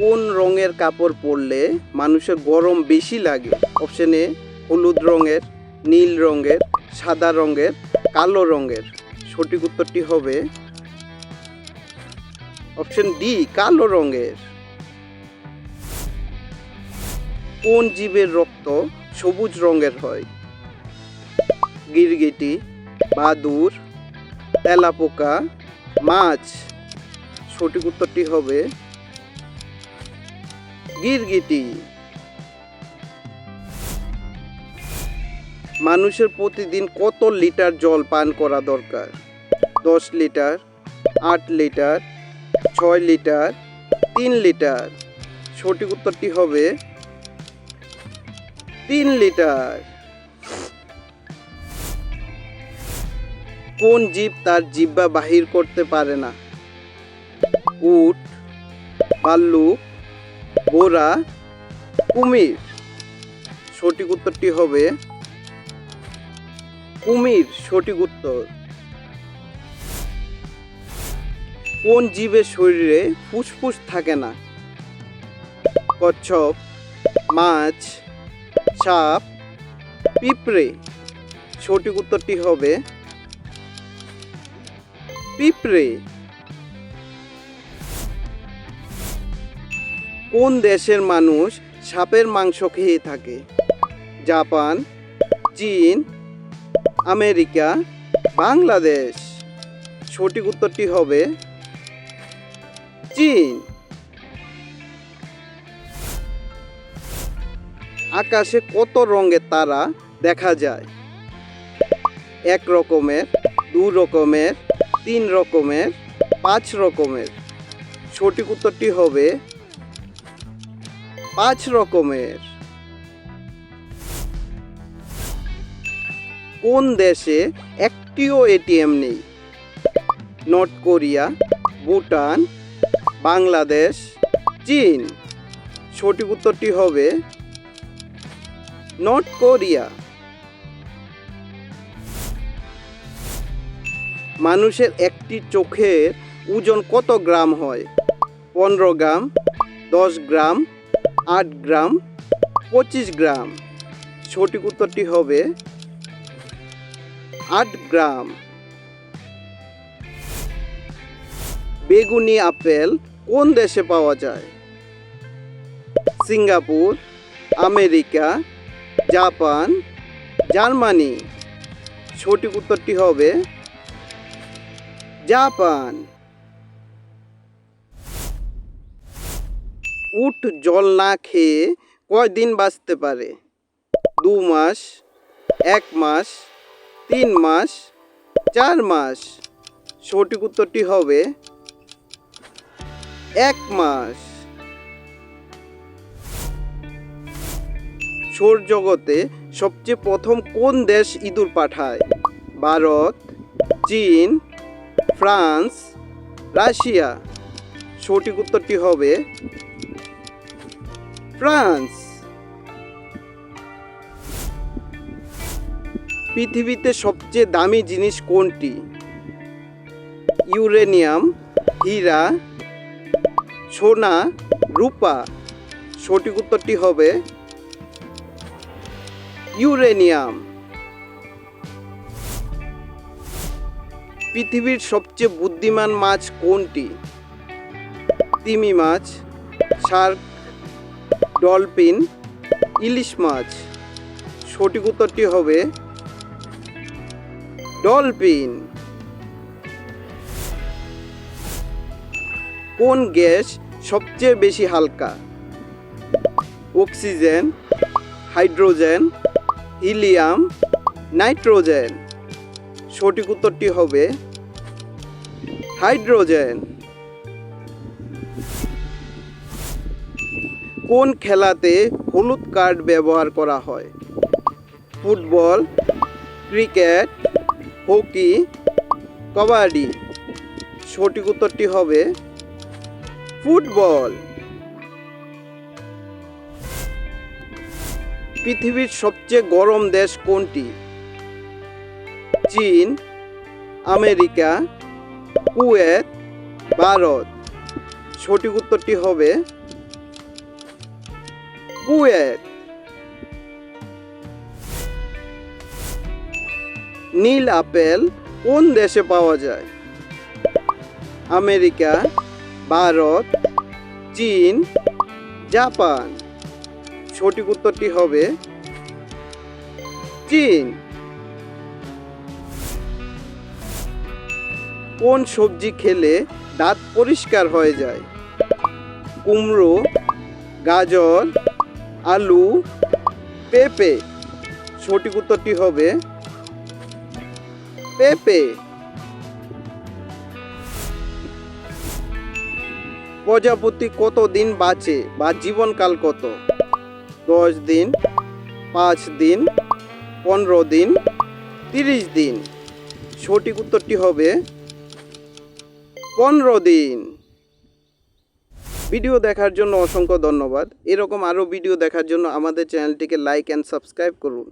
কোন রঙের কাপড় পরলে মানুষের গরম বেশি লাগে? অপশন এ হলুদ রঙের, নীল রঙের, সাদা রঙের, কালো রঙের। সঠিক উত্তরটি হবে অপশন ডি, কালো রঙের। কোন জীবের রক্ত সবুজ রঙের হয়? গিরগিটি, বাদুড়, তেলাপোকা, মাছ। সঠিক উত্তরটি হবে গিরগিটি। মানুষের প্রতিদিন কত লিটার জল পান করা দরকার? 10 লিটার, 8 লিটার, 6 লিটার, 3 লিটার। সঠিক উত্তরটি হবে 3 লিটার। কোন জীব তার জিহ্বা বাহির করতে পারে না? উট, ভাল্লুক, ঘোড়া, কুমির। সঠিক উত্তরটি হবে কুমির। সঠিক উত্তর। কোন জীবের শরীরে ফুসফুস থাকে না? কচ্ছপ, মাছ, সাপ, পিঁপড়ে। সঠিক উত্তরটি হবে পিঁপড়ে। কোন দেশের মানুষ সাপের মাংস খেয়ে থাকে? জাপান, চীন, আমেরিকা, বাংলাদেশ। সঠিক উত্তরটি হবে চীন। আকাশে কত রঙের তারা দেখা যায়? 1 রকমের, 2 রকমের, 3 রকমের, 5 রকমের। সঠিক উত্তরটি হবে 5 রকমের। কোন দেশে একটিও এটিএম নেই? নর্থ কোরিয়া, ভুটান, বাংলাদেশ, চীন। সঠিক উত্তরটি হবে নর্থ কোরিয়া। মানুষের একটি চোখের ওজন কত গ্রাম হয়? 15 গ্রাম, 10 গ্রাম, 8 গ্রাম, 25 গ্রাম। সঠিক উত্তরটি হবে 8 গ্রাম। বেগুনি আপেল কোন দেশে পাওয়া যায়? Singapore, America, Japan, Germany. সঠিক উত্তরটি হবে জাপান। উট জল না খেয়ে কয়দিন বাঁচতে পারে? 2 মাস, 1 মাস, 3 মাস, 4 মাস। সঠিক উত্তরটি হবে 1 মাস। সৌরজগতে সবচেয়ে প্রথম কোন দেশ ইঁদুর পাঠায়? ভারত, চীন, ফ্রান্স, রাশিয়া। সঠিক উত্তরটি হবে ফ্রান্স। পৃথিবীতে সবচেয়ে দামি জিনিস কোনটি? ইউরেনিয়াম, হীরা, সোনা, রূপা। সঠিক উত্তরটি হবে ইউরেনিয়াম। পৃথিবীর সবচেয়ে বুদ্ধিমান মাছ কোনটি? তিমি মাছ, শার্ক, ডলফিন, ইলিশ মাছ। সঠিক উত্তরটি হবে ডলফিন। কোন গ্যাস সবচেয়ে বেশি হালকা? Oxygen, hydrogen, helium, nitrogen. সঠিক উত্তরটি হবে হাইড্রোজেন। কোন খেলাতে হলুদ কার্ড ব্যবহার করা হয়? Football, cricket, hockey, kabaddi. সঠিক উত্তরটি হবে ফুটবল। পৃথিবীর সবচেয়ে গরম দেশ কোনটি? চীন, আমেরিকা, কুয়েত, ভারত। সঠিক উত্তরটি হবে কুয়েত। নীল আপেল কোন দেশে পাওয়া যায়? আমেরিকা, ভারত, চীন, জাপান। সঠিক উত্তরটি হবে চীন। কোন সবজি খেলে দাঁত পরিষ্কার হয়ে যায়? কুমড়ো, গাজর, আলু, পেঁপে। সঠিক উত্তরটি হবে পেঁপে। প্রজাপতি কত দিন বাঁচে বা জীবনকাল কত? 10 দিন, 5 দিন, 15 দিন, 30 দিন। সঠিক উত্তরটি হবে 15 দিন। ভিডিও দেখার জন্য অসংখ্য ধন্যবাদ। এরকম আরও ভিডিও দেখার জন্য আমাদের চ্যানেলটিকে লাইক অ্যান্ড সাবস্ক্রাইব করুন।